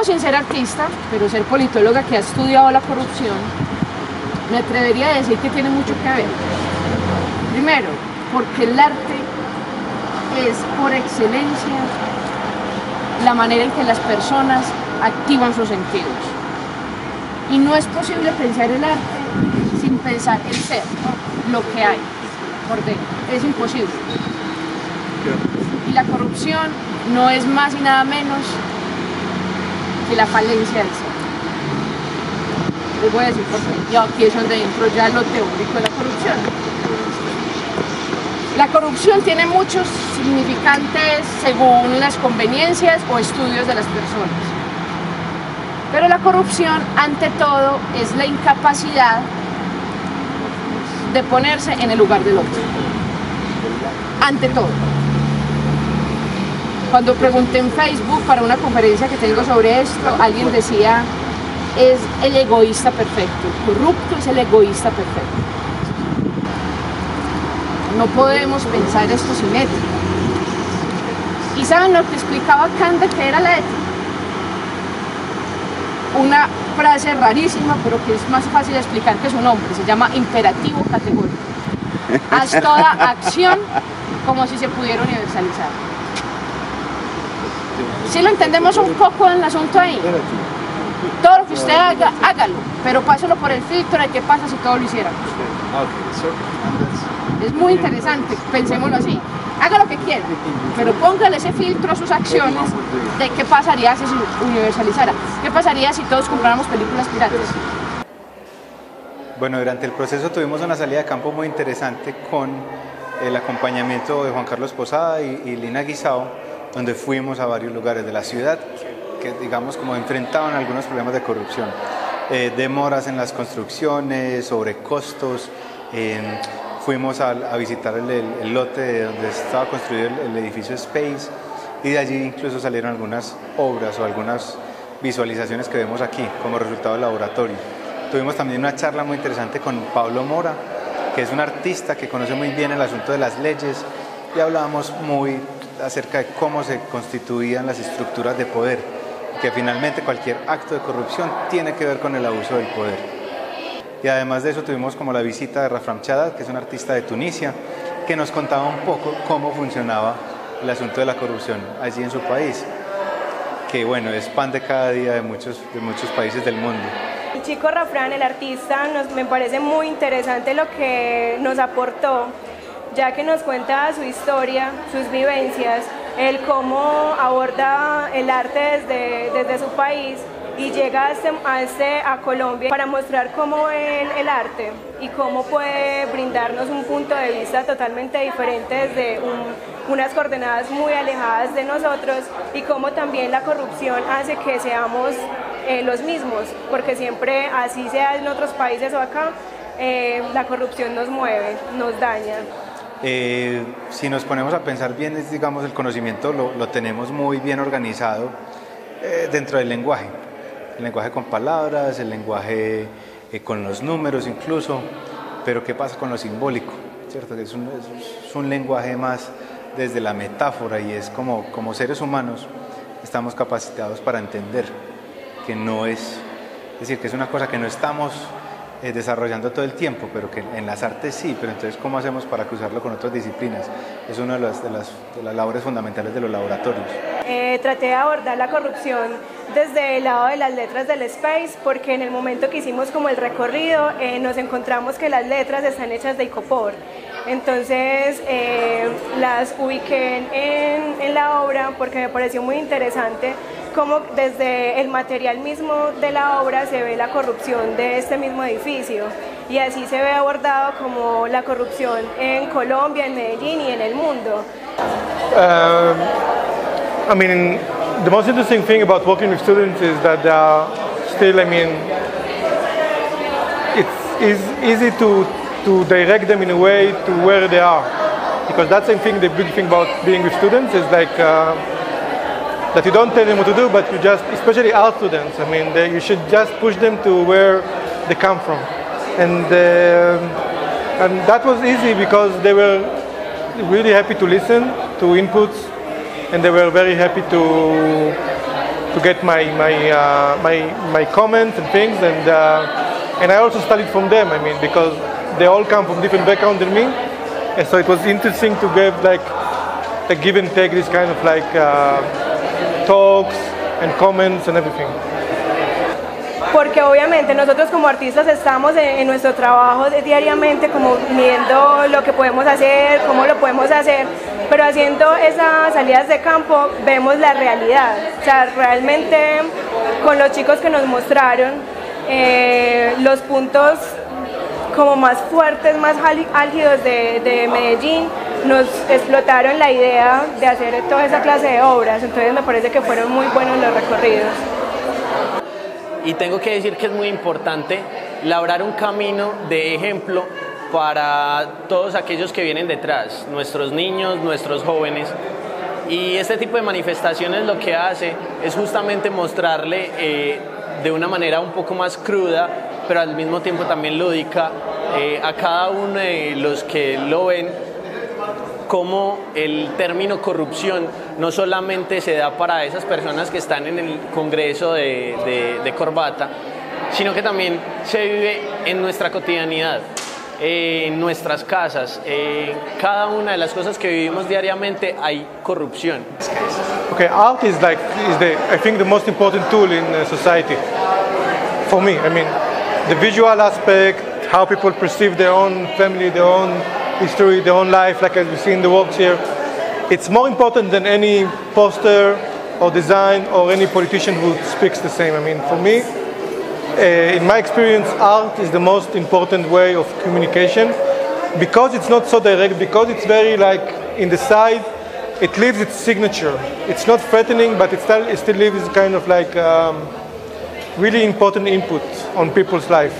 Yo, sin ser artista, pero ser politóloga que ha estudiado la corrupción, me atrevería a decir que tiene mucho que ver. Primero, porque el arte es por excelencia la manera en que las personas activan sus sentidos. Y no es posible pensar el arte sin pensar el ser, lo que hay por dentro. Es imposible. Y la corrupción no es más y nada menos que la falencia del ser. Les voy a decir por qué. Yo aquí es donde entro ya lo teórico de la corrupción. La corrupción tiene muchos significantes según las conveniencias o estudios de las personas. Pero la corrupción, ante todo, es la incapacidad de ponerse en el lugar del otro. Ante todo. Cuando pregunté en Facebook para una conferencia que tengo sobre esto, alguien decía, es el egoísta perfecto. El corrupto es el egoísta perfecto. No podemos pensar esto sin ética. ¿Y saben lo que explicaba Kant de qué era la ética? Una frase rarísima, pero que es más fácil de explicar que su nombre, se llama imperativo categórico. Haz toda acción como si se pudiera universalizar. Si lo entendemos un poco en el asunto ahí, todo lo que usted haga, hágalo, pero páselo por el filtro de qué pasa si todos lo hiciéramos. Es muy interesante, pensémoslo así. Haga lo que quiera, pero póngale ese filtro a sus acciones de qué pasaría si se universalizara. ¿Qué pasaría si todos compráramos películas piratas? Bueno, durante el proceso tuvimos una salida de campo muy interesante con el acompañamiento de Juan Carlos Posada y Lina Guisao, donde fuimos a varios lugares de la ciudad que, digamos, como enfrentaban algunos problemas de corrupción. Demoras en las construcciones, sobrecostos. Fuimos a visitar el lote donde estaba construido el edificio Space y de allí incluso salieron algunas obras o algunas visualizaciones que vemos aquí como resultado del laboratorio. Tuvimos también una charla muy interesante con Pablo Mora, que es un artista que conoce muy bien el asunto de las leyes, y hablábamos muy acerca de cómo se constituían las estructuras de poder, que finalmente cualquier acto de corrupción tiene que ver con el abuso del poder. Y además de eso tuvimos como la visita de Rafram Chadat, que es un artista de Tunisia, que nos contaba un poco cómo funcionaba el asunto de la corrupción allí en su país, que bueno, es pan de cada día de muchos países del mundo. El chico Rafram, el artista, me parece muy interesante lo que nos aportó, ya que nos cuenta su historia, sus vivencias, el cómo aborda el arte desde su país y llega a Colombia para mostrar cómo ve el arte y cómo puede brindarnos un punto de vista totalmente diferente desde unas coordenadas muy alejadas de nosotros, y cómo también la corrupción hace que seamos los mismos, porque siempre, así sea en otros países o acá, la corrupción nos mueve, nos daña. Si nos ponemos a pensar bien, digamos, el conocimiento lo tenemos muy bien organizado dentro del lenguaje. El lenguaje con palabras, el lenguaje con los números incluso, pero ¿qué pasa con lo simbólico? ¿Cierto? Es un lenguaje más desde la metáfora, y es como seres humanos estamos capacitados para entender que no es decir, que es una cosa que no estamos desarrollando todo el tiempo, pero que en las artes sí, pero entonces ¿cómo hacemos para cruzarlo con otras disciplinas? Es una de las labores fundamentales de los laboratorios. Traté de abordar la corrupción desde el lado de las letras del Space, porque en el momento que hicimos como el recorrido nos encontramos que las letras están hechas de icopor. Entonces las ubiqué en la obra porque me pareció muy interesante cómo desde el material mismo de la obra se ve la corrupción de este mismo edificio, y así se ve abordado como la corrupción en Colombia, en Medellín y en el mundo. I mean, the most interesting thing about working with students is that still, I mean, it's easy to direct them in a way to where they are, because that's the thing, the big thing about being with students is like that you don't tell them what to do, but you just, especially our students, I mean, you should just push them to where they come from, and that was easy because they were really happy to listen to inputs, and they were very happy to to get my comments and things, and I also studied from them. I mean, because they all come from different backgrounds than me, and so it was interesting to give like a give and take, this kind of like talks and comments and everything. Porque obviamente nosotros como artistas estamos en nuestro trabajo diariamente como midiendo lo que podemos hacer, cómo lo podemos hacer, pero haciendo esas salidas de campo vemos la realidad. O sea, realmente con los chicos que nos mostraron los puntos como más fuertes, más álgidos de Medellín, nos explotaron la idea de hacer toda esa clase de obras, entonces me parece que fueron muy buenos los recorridos. Y tengo que decir que es muy importante labrar un camino de ejemplo para todos aquellos que vienen detrás, nuestros niños, nuestros jóvenes. Y este tipo de manifestaciones lo que hace es justamente mostrarle de una manera un poco más cruda, pero al mismo tiempo también lúdica, a cada uno de los que lo ven, cómo el término corrupción no solamente se da para esas personas que están en el Congreso de corbata, sino que también se vive en nuestra cotidianidad, en nuestras casas, cada una de las cosas que vivimos diariamente hay corrupción. Okay, art is I think the most important tool in society. For me, I mean, the visual aspect, how people perceive their own family, their own history, their own life, like as we see in the works here. It's more important than any poster or design or any politician who speaks the same. I mean, for me, in my experience, art is the most important way of communication because it's not so direct, because it's very like in the side, it leaves its signature. It's not threatening, but it still leaves kind of like really important input on people's life.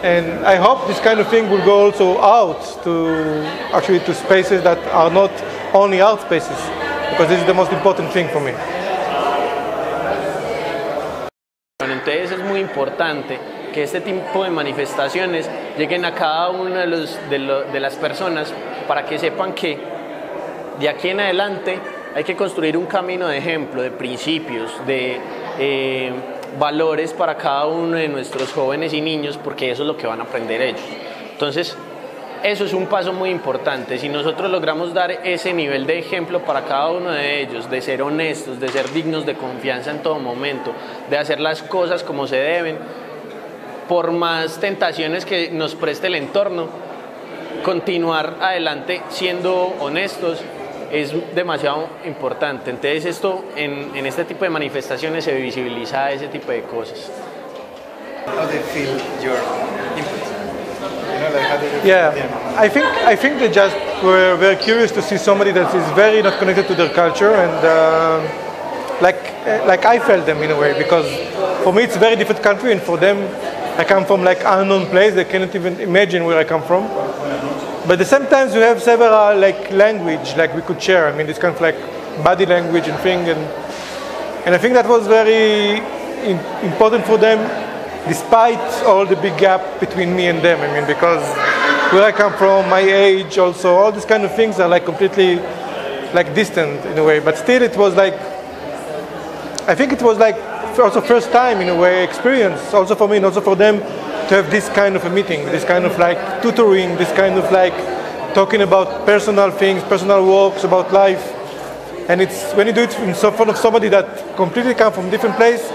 And I hope this kind of thing will go also out to spaces that are not only art spaces, because this is the most important thing for me. Entonces es muy importante que este tipo de manifestaciones lleguen a cada una de las personas para que sepan que de aquí en adelante hay que construir un camino de ejemplo, de principios, de valores para cada uno de nuestros jóvenes y niños, porque eso es lo que van a aprender ellos. Entonces, eso es un paso muy importante. Si nosotros logramos dar ese nivel de ejemplo para cada uno de ellos, de ser honestos, de ser dignos de confianza en todo momento, de hacer las cosas como se deben, por más tentaciones que nos preste el entorno, continuar adelante siendo honestos es demasiado importante. Entonces esto en este tipo de manifestaciones se visibiliza ese tipo de cosas. How they feel your input? You know, like how they feel. Yeah, I think they just were very curious to see somebody that is very not connected to their culture, and like I felt them in a way, because for me it's a very different country, and for them I come from like unknown place. They cannot even imagine where I come from. But at the same time, we have several like language like we could share. I mean, this kind of like body language and thing, and I think that was very important for them, despite all the big gap between me and them. I mean, because where I come from, my age, also all these kind of things are like completely like distant in a way. But still, it was like, I think it was like also first time in a way experience, also for me and also for them, to have this kind of a meeting, this kind of like tutoring, this kind of like talking about personal things, personal walks, about life. And it's when you do it in front of somebody that completely come from different place,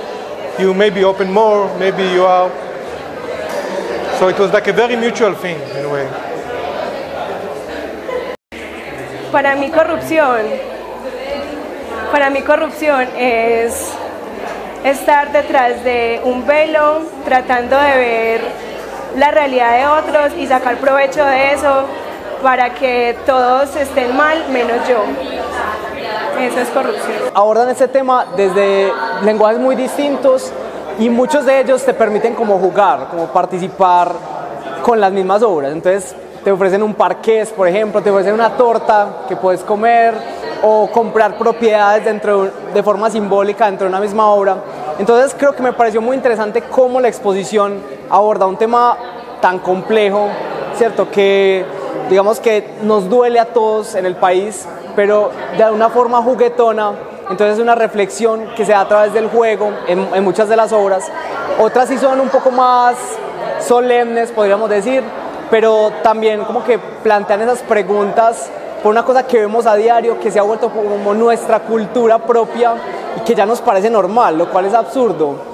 you maybe open more, maybe you are. So it was like a very mutual thing in a way. Para mí corrupción es estar detrás de un velo tratando de ver la realidad de otros y sacar provecho de eso para que todos estén mal menos yo. Eso es corrupción. Abordan este tema desde lenguajes muy distintos y muchos de ellos te permiten como jugar, como participar con las mismas obras. Entonces te ofrecen un parqués, por ejemplo, te ofrecen una torta que puedes comer o comprar propiedades de forma simbólica dentro de una misma obra. Entonces creo que me pareció muy interesante cómo la exposición aborda un tema tan complejo, ¿cierto? Que digamos que nos duele a todos en el país, pero de una forma juguetona entonces es una reflexión que se da a través del juego en muchas de las obras. Otras sí son un poco más solemnes, podríamos decir, pero también como que plantean esas preguntas por una cosa que vemos a diario, que se ha vuelto como nuestra cultura propia y que ya nos parece normal, lo cual es absurdo.